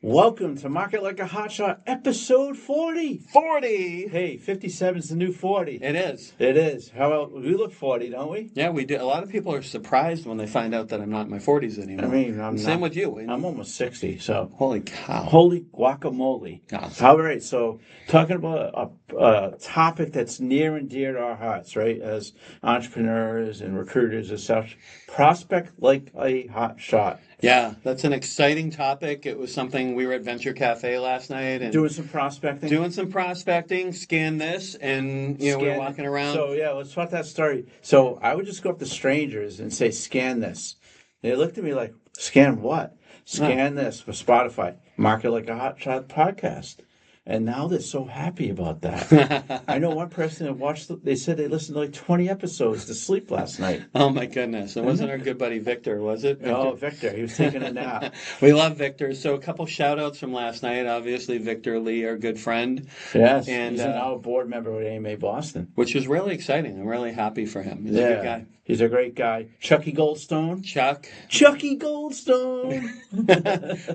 Welcome to Market Like a Hotshot, episode 40. 40! Hey, 57 is the new 40. It is. It is. How about, we look 40, don't we? Yeah, we do. A lot of people are surprised when they find out that I'm not in my 40s anymore. I mean, I'm Same not, with you. I'm almost 60, so. Holy cow. Holy guacamole. Awesome. All right, so talking about a topic that's near and dear to our hearts, right? As entrepreneurs and recruiters and such, prospect like a hot shot. Yeah, that's an exciting topic. It was something we were at Venture Cafe last night and Doing some prospecting. Scan this, and we were walking around. So yeah, let's talk that story. So I would just go up to strangers and say, "Scan this." They looked at me like, "Scan what?" Scan this for Spotify. Market Like a Hotshot podcast. And now they're so happy about that. I know one person that watched, they said they listened to like 20 episodes to sleep last night. Oh my goodness. It wasn't our good buddy Victor, was it? Victor? Oh, Victor. He was taking a nap. We love Victor. So a couple shout outs from last night. Obviously, Victor Lee, our good friend. Yes. And he's now a board member with AMA Boston. Which is really exciting. I'm really happy for him. He's a good guy. He's a great guy. Chucky Goldstone. Chucky Goldstone.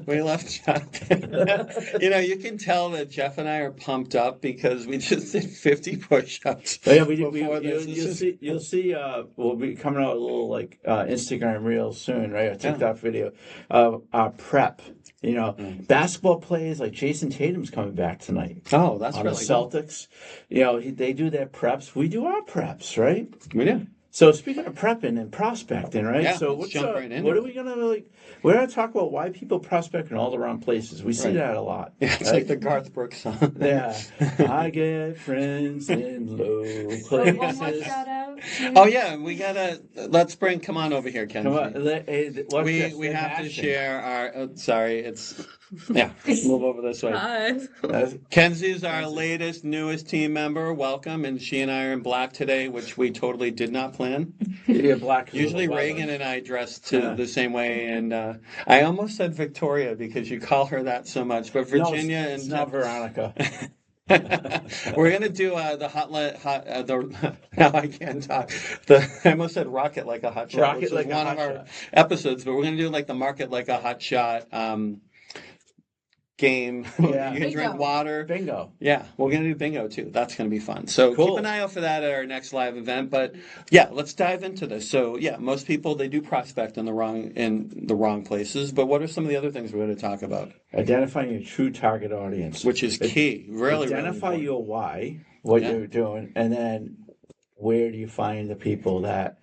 We love Chuck. You can tell that Jeff and I are pumped up because we just did 50 push-ups. Oh, yeah, you'll see. We'll be coming out a little Instagram reel soon, right? A TikTok video of our prep. Basketball players like Jason Tatum's coming back tonight. Oh, that's on really the Celtics. Cool. They do their preps. We do our preps, right? We do. So speaking of prepping and prospecting, right? Yeah, so let's jump right into what are we gonna We're gonna talk about why people prospect in all the wrong places. We see that a lot. Yeah, it's like the Garth Brooks song. Yeah, I get friends in low places. One more shout out. Oh yeah, we gotta. Come on over here, Kenzie. Come on, we have to share our. Sorry, it's. Yeah, move over this way. Hi. Kenzie's our latest, newest team member. Welcome, and she and I are in black today, which we totally did not plan. Yeah, black. Usually Reagan and I dress the same way, and I almost said Victoria because you call her that so much, but Virginia it's not Veronica. We're gonna do now I can't talk. I almost said rocket like a hot shot, which is one of our episodes, but we're gonna do like the market like a hot shot game. Yeah. You can drink water. Bingo. Yeah, we're going to do bingo too. That's going to be fun. So cool. Keep an eye out for that at our next live event. But yeah, let's dive into this. So yeah, most people, they do prospect in the wrong places. But what are some of the other things we're going to talk about? Identifying your true target audience. Which is key. Really, identify your why, what you're doing, and then where do you find the people that,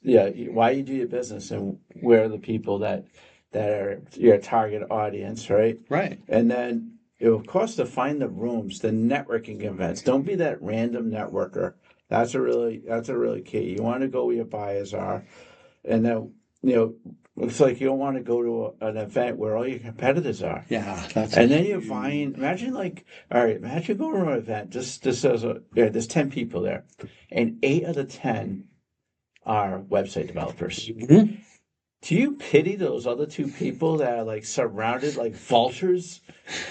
why you do your business, and where are the people that are your target audience, right? Right. And then, of course, to find the rooms, the networking events. Don't be that random networker. That's a really key. You want to go where your buyers are, and then it's like you don't want to go to an event where all your competitors are. Yeah, then you're buying. Imagine imagine going to an event. Just as there's 10 people there, and 8 of the 10 are website developers. Mm-hmm. Do you pity those other 2 people that are surrounded like vultures?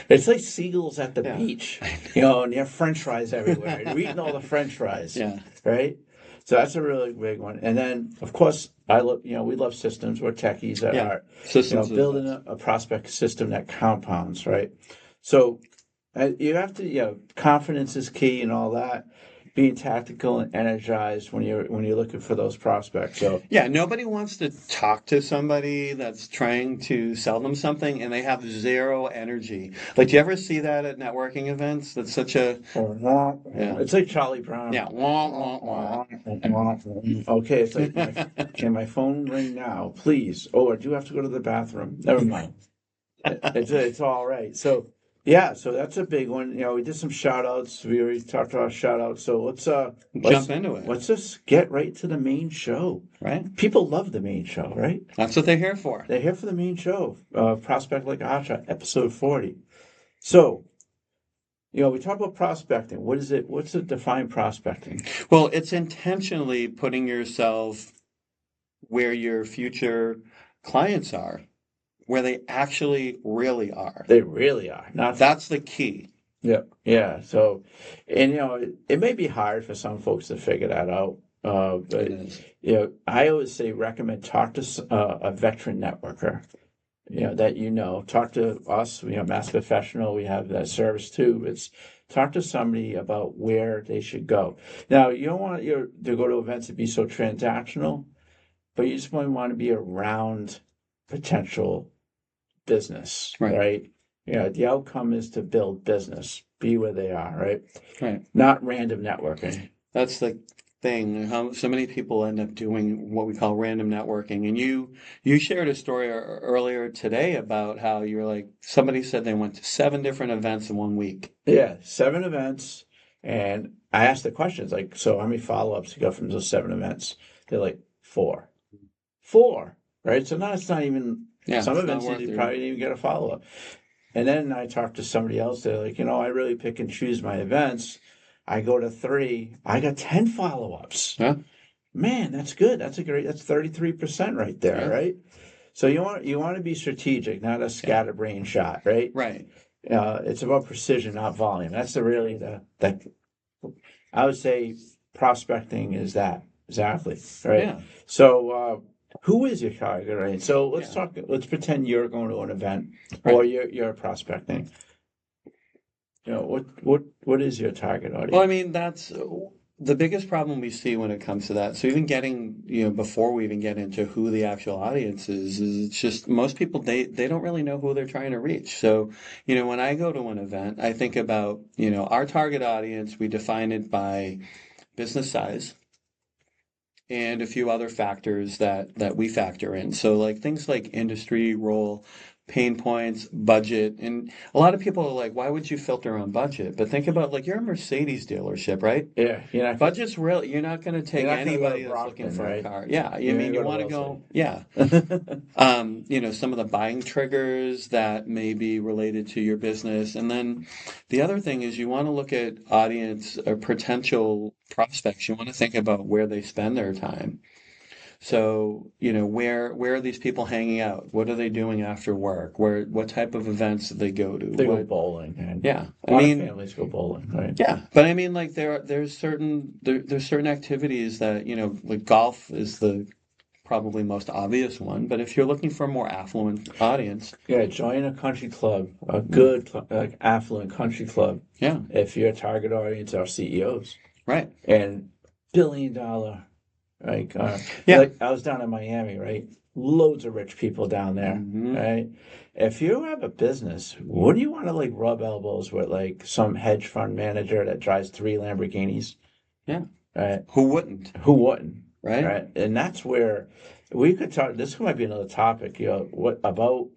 It's like seagulls at the beach, and you have French fries everywhere. You're eating all the French fries, right? So that's a really big one. And then, of course, we love systems. We're techies that are systems, building a prospect system that compounds, right? So you have to, confidence is key and all that. Being tactical and energized when you're looking for those prospects. So yeah, nobody wants to talk to somebody that's trying to sell them something and they have zero energy. Do you ever see that at networking events? That's such a It's like Charlie Brown. Yeah. Okay, it's like can my phone ring now, please? Oh, I do have to go to the bathroom. Never mind. It's all right. So. Yeah, so that's a big one. We did some shout-outs. We already talked about shout-outs. So let's jump into it. Let's just get right to the main show. Right. People love the main show, right? That's what they're here for. They're here for the main show. Prospect Like a Hotshot, episode 40. So, we talk about prospecting. What is it? What's the define prospecting? Well, it's intentionally putting yourself where your future clients are. Where they actually really are. They really are. That's the key. Yeah. So, and it may be hard for some folks to figure that out. But I always say recommend talk to a veteran networker. that talk to us, Mass Professional, we have that service too. It's talk to somebody about where they should go. Now, you don't want to go to events to be so transactional, but you just want to be around potential business, right? The outcome is to build business, be where they are, right? Right. Not random networking. That's the thing. How so many people end up doing what we call random networking. And you shared a story earlier today about how you're like, somebody said they went to 7 different events in 1 week. Yeah, 7 events. And I asked the questions like, so how many follow-ups you got from those 7 events? They're like, 4. 4, right? So now it's not even, some events you probably didn't even get a follow-up. And then I talked to somebody else. They're like, I really pick and choose my events. I go to 3. I got 10 follow-ups. Yeah. Man, that's good. That's 33% right there, right? So you want to be strategic, not a scatterbrain shot, right? Right. It's about precision, not volume. That's I would say prospecting is that exactly, right? Yeah. So who is your target, right? So let's pretend you're going to an event or you're prospecting. What is your target audience? Well, I mean, that's the biggest problem we see when it comes to that. So even getting, before we even get into who the actual audience is it's just most people, they don't really know who they're trying to reach. So, when I go to an event, I think about, our target audience, we define it by business size and a few other factors that we factor in. So like things like industry, role, pain points, budget. And a lot of people are like, why would you filter on budget? But think about like you're a Mercedes dealership, right? Yeah. Budget's real. You're not going to take anybody that's looking for a car. Yeah. I mean, you want to go, yeah. Some of the buying triggers that may be related to your business. And then the other thing is you want to look at audience or potential prospects. You want to think about where they spend their time. So, where are these people hanging out? What are they doing after work? What type of events do they go to? They go bowling. And yeah. A lot of families go bowling, right? Yeah. But I mean, like there's certain activities that, like golf is the probably most obvious one. But if you're looking for a more affluent audience. Yeah, join a country club, a good, affluent country club. Yeah. If your target audience are CEOs. Right. And billion-dollar. Like I was down in Miami, right? Loads of rich people down there, right? If you have a business, what do you want to like rub elbows with like some hedge fund manager that drives 3 Lamborghinis? Yeah. Right? Who wouldn't? Right? And that's where we could talk. This might be another topic. What about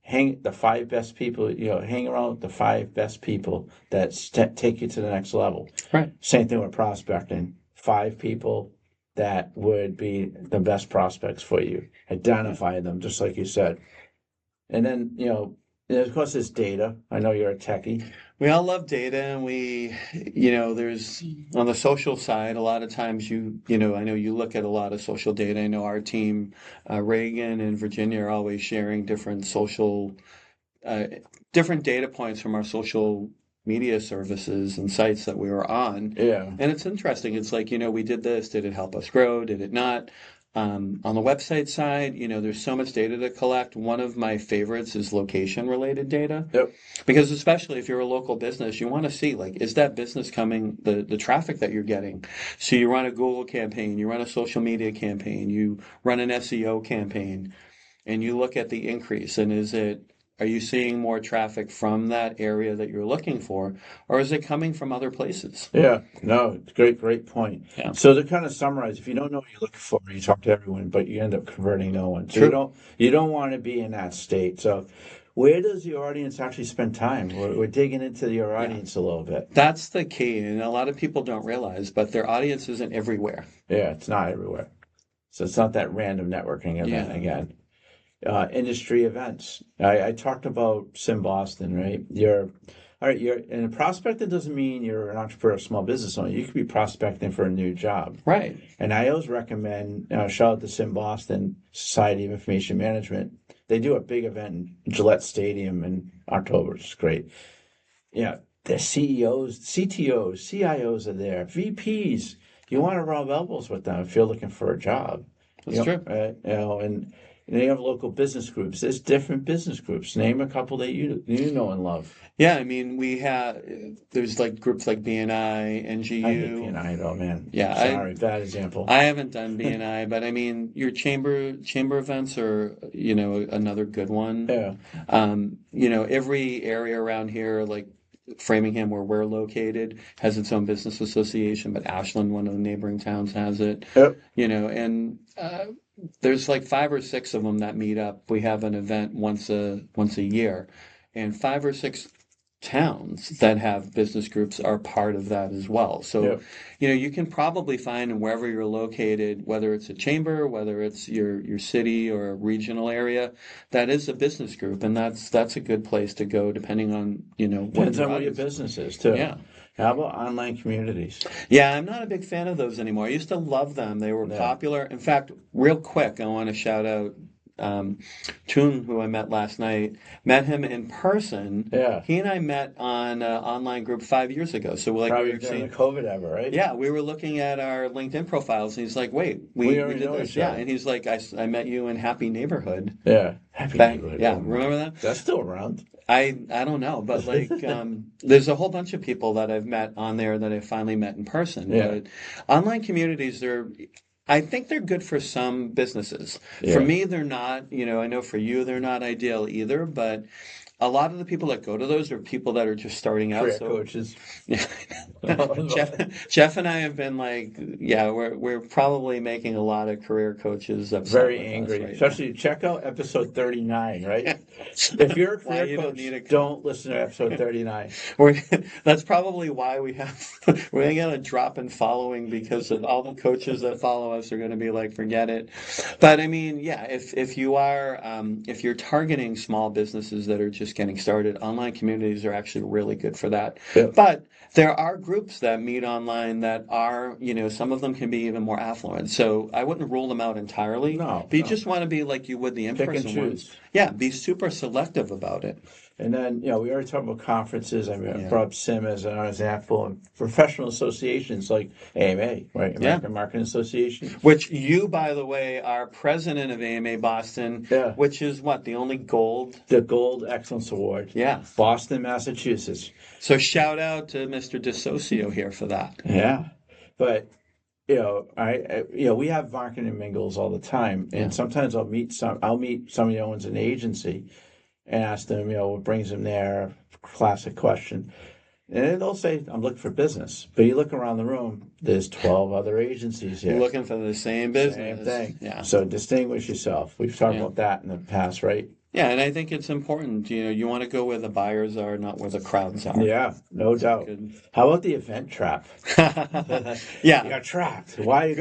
the 5 best people? Hang around with the 5 best people that take you to the next level. Right. Same thing with prospecting. 5 people that would be the best prospects for you. Identify them, just like you said. And then, of course, there's data. I know you're a techie. We all love data, and there's on the social side, a lot of times I know you look at a lot of social data. I know our team, Reagan and Virginia, are always sharing different data points from our social media services and sites that we were on. Yeah. And it's interesting. It's like, we did this. Did it help us grow? Did it not? On the website side, there's so much data to collect. One of my favorites is location-related data. Yep. Because especially if you're a local business, you want to see, like, is that business coming, the traffic that you're getting? So you run a Google campaign, you run a social media campaign, you run an SEO campaign, and you look at the increase. And are you seeing more traffic from that area that you're looking for, or is it coming from other places? Yeah, no, great point. Yeah. So to kind of summarize, if you don't know what you're looking for, you talk to everyone, but you end up converting no one. So you don't want to be in that state. So where does your audience actually spend time? We're digging into your audience a little bit. That's the key, and a lot of people don't realize, but their audience isn't everywhere. Yeah, it's not everywhere. So it's not that random networking event again. Industry events. I talked about Sim Boston, right? You're and a prospector doesn't mean you're an entrepreneur, small business owner. You could be prospecting for a new job, right? And I always recommend shout out to Sim Boston Society of Information Management. They do a big event in Gillette Stadium in October, which is great. Yeah, the CEOs, CTOs, CIOs are there, VPs. You want to rub elbows with them if you're looking for a job. That's true. And And you have local business groups. There's different business groups. Name a couple that you know and love. Yeah, I mean, there's like groups like BNI, I hate NGU. BNI though, man. Yeah, Sorry, bad example. I haven't done BNI, but I mean, your chamber events are, another good one. Yeah. Every area around here, like Framingham, where we're located, has its own business association, but Ashland, one of the neighboring towns, has it. Yep. And there's like 5 or 6 of them that meet up. We have an event once a year, and 5 or 6 towns that have business groups are part of that as well. So, Yep. You can probably find wherever you're located, whether it's a chamber, whether it's your city or a regional area, that is a business group, and that's a good place to go, depending on Depends on what your business is too. Yeah. How about online communities? Yeah, I'm not a big fan of those anymore. I used to love them. They were popular. In fact, real quick, I want to shout out Toon, who I met last night. Met him in person. Yeah. He and I met on an online group 5 years ago. So probably during the COVID ever, right? Yeah, we were looking at our LinkedIn profiles, and he's like, "Wait, we did this." Yeah, and he's like, "I met you in Happy Neighborhood." Yeah, Happy Neighborhood. Yeah, remember that? That's still around. I don't know, but like, there's a whole bunch of people that I've met on there that I finally met in person. Yeah. But online communities I think they're good for some businesses. Yeah. For me, they're not. I know for you, they're not ideal either. But a lot of the people that go to those are people that are just starting out. Career coaches. Yeah. Jeff and I have been like, we're probably making a lot of career coaches upset. Very angry. Right, especially check out episode 39, right? If you're a career coach, don't listen to episode 39. That's probably why we're going to get a drop in following, because of all the coaches that follow us are going to be like, forget it. But I mean, if you're targeting small businesses that are just getting started, online communities are actually really good for that. Yeah. But there are groups that meet online that are, some of them can be even more affluent. So I wouldn't rule them out entirely. No. But you just want to be like you would the in-person ones. Yeah, be super selective about it. And then, we already talked about conferences. I mean, I brought up SIM as an example. And professional associations like AMA, right? American Marketing Association. Which you, by the way, are president of AMA Boston, which is what, the only gold? The Gold Excellence Award. Yeah. Boston, Massachusetts. So shout out to Mr. DeSocio here for that. Yeah. But, we have marketing mingles all the time. And sometimes I'll meet somebody who owns an agency and ask them, what brings them there, classic question. And they'll say, I'm looking for business. But you look around the room, there's 12 other agencies here. Looking for the same business. Same thing. Yeah. So distinguish yourself. We've talked about that in the past, right? Yeah, and I think it's important. You want to go where the buyers are, not where the crowds are. Yeah, no doubt. How about the event trap? Yeah. You got trapped. Why are you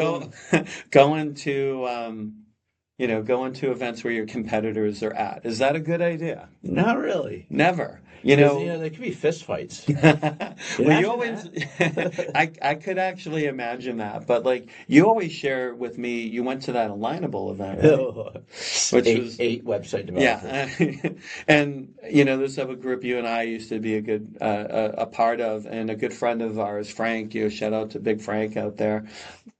going to events where your competitors are at? Is that a good idea? Not really. Never. There could be fist fights. Well, you always, I could actually imagine that, but like you always share with me, you went to that Alignable event, right? Which was 8 website developers. Yeah, and there's a group you and I used to be a good a part of, and a good friend of ours, Frank. Shout out to Big Frank out there.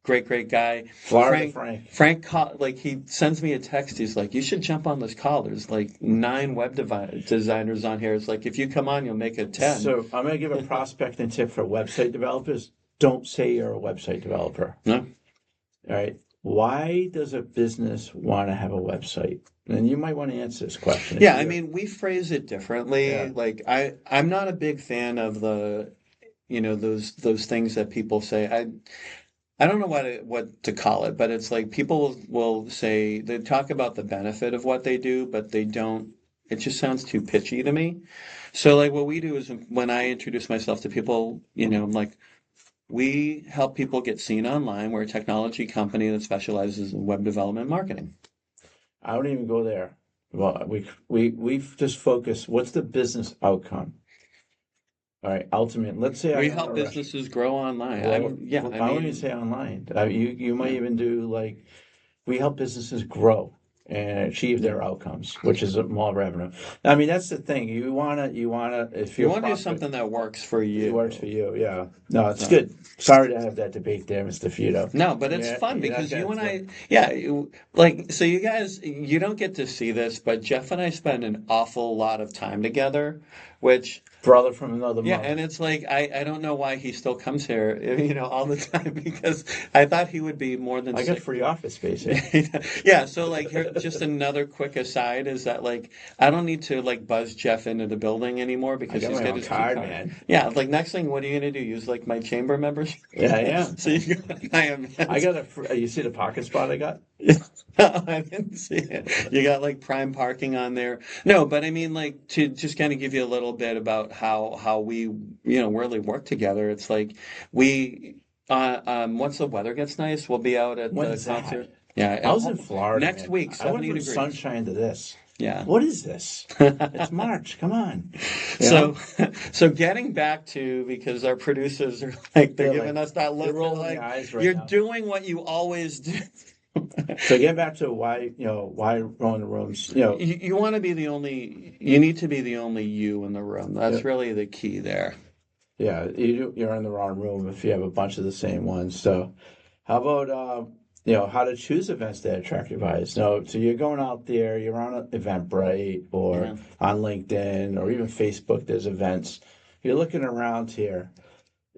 Great guy. Florida Frank, like he sends me a text. He's like, you should jump on this call. There's like 9 web designers on here. It's like, if you come on, you'll make it 10. So I'm going to give a prospecting tip for website developers. Don't say you're a website developer. No. All right. Why does a business want to have a website? And you might want to answer this question. Yeah, I mean, we phrase it differently. Yeah. Like I'm not a big fan of the, those things that people say. I don't know what to call it, but it's like people will say, they talk about the benefit of what they do, but they don't, it just sounds too pitchy to me. So like what we do is, when I introduce myself to people, I'm like, we help people get seen online. We're a technology company that specializes in web development marketing. I don't even go there. Well, we've just focused, what's the business outcome? All right, ultimately, let's say we help businesses grow online. Well, I wouldn't even say online. You might even do like, we help businesses grow. and achieve their outcomes, which is more revenue. I mean, that's the thing. You wanna, if You you're want to do something that works for it you. works for you, yeah. No, it's So. good. Sorry to have that debate there, Mr. Feudo. No, but it's Yeah, fun because okay, you and it's I, yeah, like, so you guys, you don't get to see this, but Jeff and I spend an awful lot of time together, which, brother from another yeah, mother. and it's like, I don't know why he still comes here, all the time because I thought he would be more than I got sick. free office space here. Yeah, so like here, just another quick aside is that like I don't need to like buzz Jeff into the building anymore I because got he's my got own his key card, card. man. Yeah, like next thing, what are you gonna do? Use like my chamber membership? Yeah, yeah. So you got, I am. I got you see the pocket spot I got? I didn't see it. You got like prime parking on there. No, but I mean like to just kind of give you a little bit about how we really work together. It's like we once the weather gets nice, we'll be out at the When's concert. that? Yeah, I was in Florida, next man. week, I went 70 from degrees. sunshine to this. Yeah. What is this? It's March. Come on. So, so getting back to, because our producers are like, they're giving us that look. They're rolling like, their eyes right you're now. doing what you always do. So getting back to why rowing the rooms, You want to be the only, you need to be the only you in the room. That's Yep. really the key there. Yeah, you're in the wrong room if you have a bunch of the same ones. So how about how to choose events that attract your buyers? No, so you're going out there, you're on an Eventbrite or Yeah. on LinkedIn or even Facebook. There's events. You're looking around here.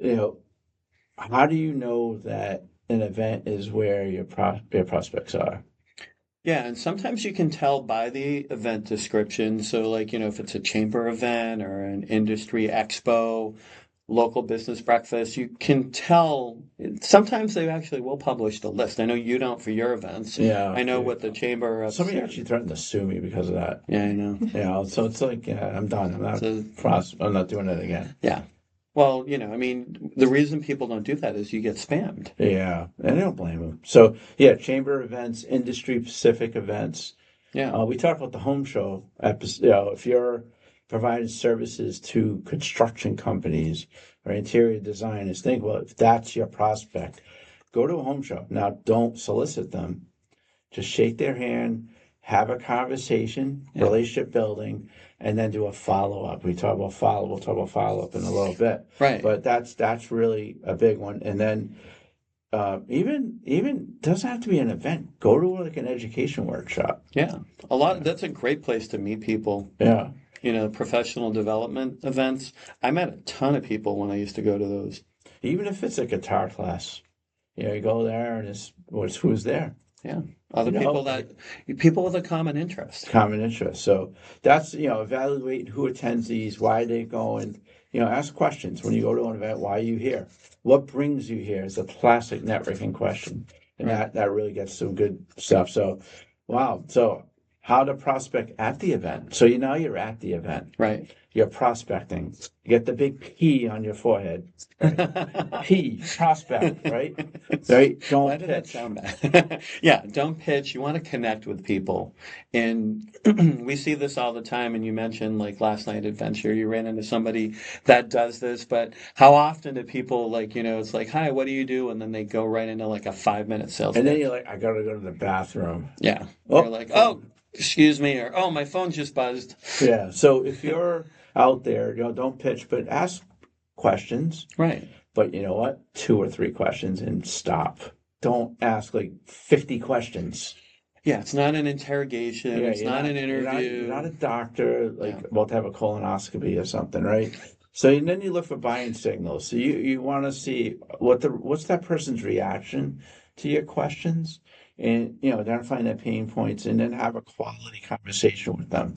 How do you know that an event is where your prospects are? Yeah, and sometimes you can tell by the event description. So, like, if it's a chamber event or an industry expo, local business breakfast, you can tell. Sometimes they actually will publish the list. I know you don't for your events. Yeah. I know what the chamber Somebody upstairs. actually threatened to sue me because of that. Yeah, I know. Yeah, so it's like, I'm done. So, I'm not doing it again. yeah. Well, I mean, the reason people don't do that is you get spammed. Yeah, and I don't blame them. So, yeah, chamber events, industry-specific events. Yeah. We talked about the home show episode. If you're providing services to construction companies or interior designers, think, well, if that's your prospect, go to a home show. Now, don't solicit them. Just shake their hand, have a conversation, relationship building, and then do a follow-up. We'll talk about follow-up in a little bit. Right. But that's really a big one. And then even doesn't have to be an event. Go to like an education workshop. Yeah. That's a great place to meet people. Yeah. Professional development events. I met a ton of people when I used to go to those. Even if it's a guitar class, you go there and who's there. Yeah. Other people with a common interest. Common interest. So that's, evaluate who attends these, why they go, and, ask questions when you go to an event. Why are you here? What brings you here is a classic networking question. And that really gets some good stuff. So, wow. So how to prospect at the event. So now you're at the event. Right. You're prospecting. You get the big P on your forehead. Right? P, prospect, right? Right? Don't Why pitch. did that sound bad? Yeah, don't pitch. You want to connect with people. And we see this all the time. And you mentioned like last night adventure, you ran into somebody that does this. But how often do people it's like, hi, what do you do? And then they go right into like a 5-minute sales And pitch. then you're like, I got to go to the bathroom. Yeah. You're like, oh, excuse me, or oh, my phone just buzzed. Yeah. So if you're out there, don't pitch, but ask questions. Right. But you know what? 2 or 3 questions and stop. Don't ask like 50 questions. Yeah, it's not an interrogation. It's not an interview. You're not a doctor, about to have a colonoscopy or something, right? So then you look for buying signals. So you want to see what's that person's reaction to your questions, and identifying their pain points, and then have a quality conversation with them.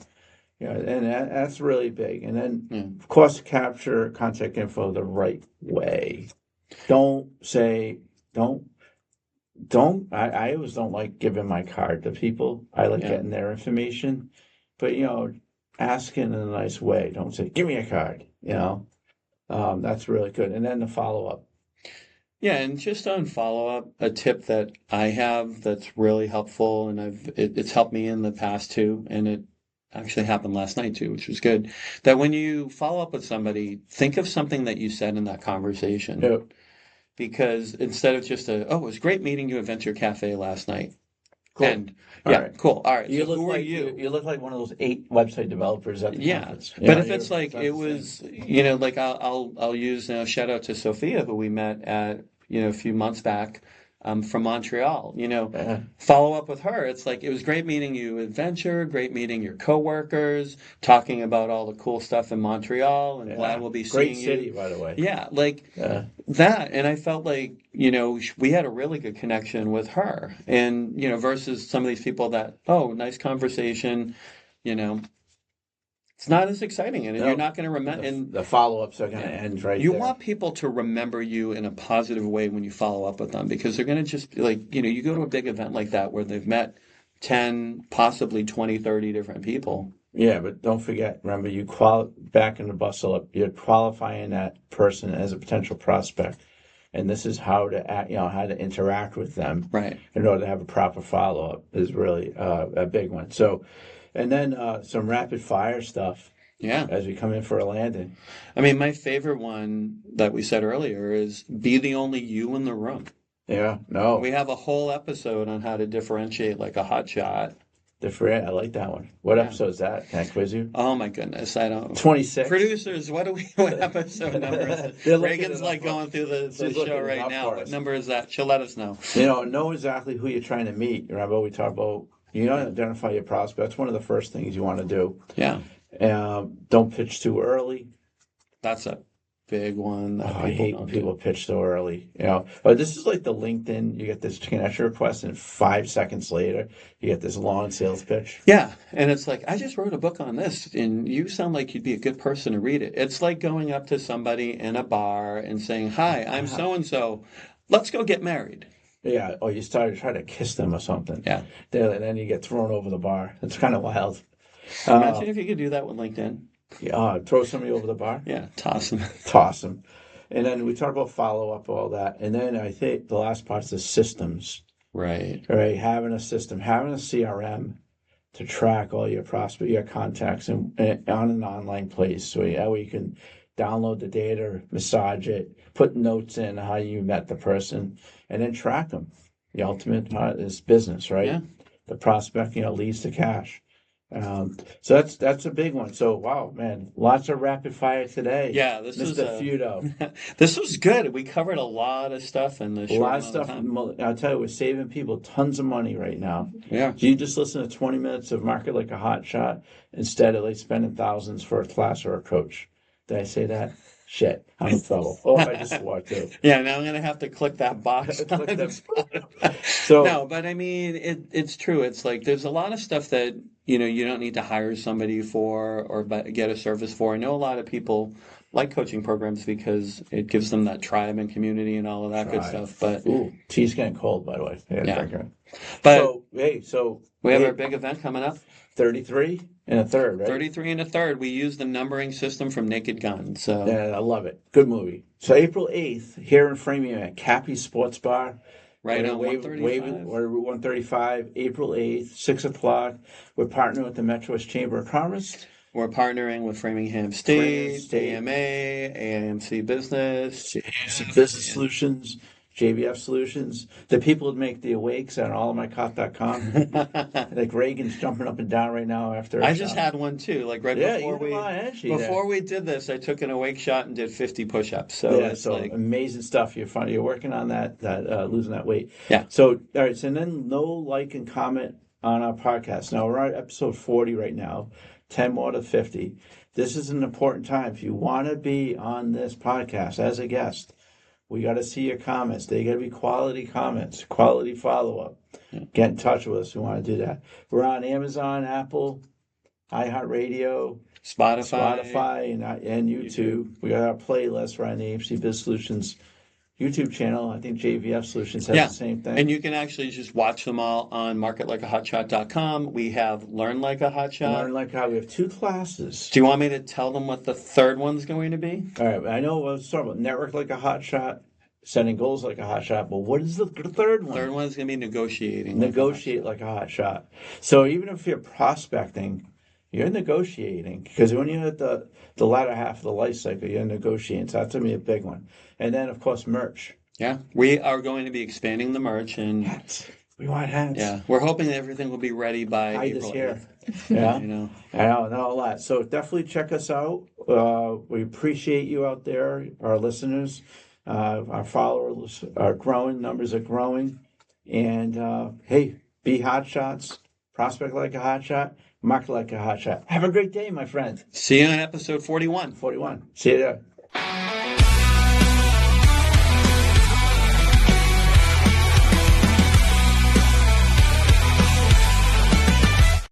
Yeah, and that's really big. And then, of course, capture contact info the right way. Don't say, I always don't like giving my card to people. I like getting their information. But, ask in a nice way. Don't say, give me a card, That's really good. And then the follow-up. Yeah, and just on follow-up, a tip that I have that's really helpful, and it's helped me in the past too, and it actually happened last night too, which was good, that when you follow up with somebody, think of something that you said in that conversation. Yep. Because instead of just it was great meeting you at Venture Cafe last night. Cool. And cool. All right. You So look who like are you? You look like one of those 8 website developers at the conference. But if it's like it was, like I'll use shout out to Sophia who we met at a few months back. From Montreal, follow up with her. It's like, it was great meeting you at Venture, great meeting your coworkers, talking about all the cool stuff in Montreal, and glad we'll be seeing you. Great city, by the way. Yeah, that. And I felt like, we had a really good connection with her. And, versus some of these people that, oh, nice conversation, it's not as exciting, and you're not going to remember. And the follow-ups are going to end right you there. want people to remember you in a positive way when you follow up with them, because they're going to just be like, you go to a big event like that where they've met 10, possibly 20, 30 different people. Yeah, but don't forget, remember, back in the bustle up, you're qualifying that person as a potential prospect. And this is how to act, how to interact with them, right, in order to have a proper follow-up is really a big one. So, and then some rapid fire stuff. Yeah. As we come in for a landing. I mean, my favorite one that we said earlier is be the only you in the room. Yeah. No. We have a whole episode on how to differentiate like a hotshot. I like that one. What episode is that? Can I quiz you? Oh my goodness, I don't. 26. Producers, what episode number is it? Reagan's like going through the show right now. What number is that? She'll let us know. Know exactly who you're trying to meet. Remember, we talked about identify your prospect. That's one of the first things you want to do. Yeah. Don't pitch too early. That's a big one. That I hate when people pitch so early. But this is like the LinkedIn. You get this connection request, and 5 seconds later, you get this long sales pitch. Yeah, and it's like, I just wrote a book on this, and you sound like you'd be a good person to read it. It's like going up to somebody in a bar and saying, "Hi, I'm so and so. Let's go get married." Yeah. Or you start to try to kiss them or something. Yeah. Then you get thrown over the bar. It's kind of wild. Imagine if you could do that with LinkedIn. Throw somebody over the bar. Yeah, toss them. Toss them. And then we talk about follow-up, all that. And then I think the last part is the systems. Right. Right. Having a system, having a CRM to track all your your contacts on an online place. So that way you can download the data, massage it, put notes in how you met the person, and then track them. The ultimate is business, right? Yeah. The prospect, leads to cash. So that's a big one. So wow, man, lots of rapid fire today. Yeah, this was Mr. Feudo. This was good. We covered a lot of stuff in the short A lot of stuff. time. I'll tell you, we're saving people tons of money right now. Yeah. You just listen to 20 minutes of Market Like a Hotshot instead of spending thousands for a class or a coach. Did I say that? Shit, I'm in trouble. Oh, I just swore too. Yeah, now I'm going to have to click that box. No, but I mean, it's true. It's like there's a lot of stuff that, you don't need to hire somebody for or get a service for. I know a lot of people like coaching programs because it gives them that tribe and community and all of that good stuff. But tea's getting cold, by the way. Yeah. But so we have our big event coming up. 33 and a third, right? 33 and a third. We use the numbering system from Naked Gun. So yeah, I love it. Good movie. So April 8th, here in Framingham at Cappy Sports Bar. Right on 135. We're 135, April 8th, 6 o'clock. We're partnering with the Metro West Chamber of Commerce. We're partnering with Framingham State, AMA, AMC Business, Business Solutions, JVF Solutions. The people that make the awakes at allamycop.com. Like Reagan's jumping up and down right now after. I just had one too. Like before we did this, I took an awake shot and did 50 push-ups. So amazing stuff. You're working on that losing that weight. Yeah. So all right. So then like and comment on our podcast. Now we're on episode 40 right now. 10 more to 50. This is an important time. If you want to be on this podcast as a guest, we got to see your comments. They got to be quality comments, quality follow-up. Yeah. Get in touch with us. We want to do that. We're on Amazon, Apple, iHeartRadio, Spotify, and YouTube. We got our playlist. We're on the AMC Biz Solutions YouTube channel. I think JVF Solutions has the same thing. And you can actually just watch them all on marketlikeahotshot.com. We have Learn Like a Hotshot. We have 2 classes. Do you want me to tell them what the third one's going to be? All right. I know we'll start about Network Like a Hotshot, Setting Goals Like a Hotshot, but what is the third one? The third one is going to be Negotiating. Negotiate like a hotshot. So even if you're prospecting, you're negotiating, because when you're at the latter half of the life cycle, you're negotiating. So that's going to be a big one. And then, of course, merch. Yeah, we are going to be expanding the merch. And We want hats. Yeah, we're hoping that everything will be ready by April 8th. Yeah, I know a lot. So definitely check us out. We appreciate you out there, our listeners. Our followers are growing, numbers are growing. And hey, be hotshots, prospect like a hotshot, market like a hotshot. Have a great day, my friend. See you on episode 41. 41. See you there.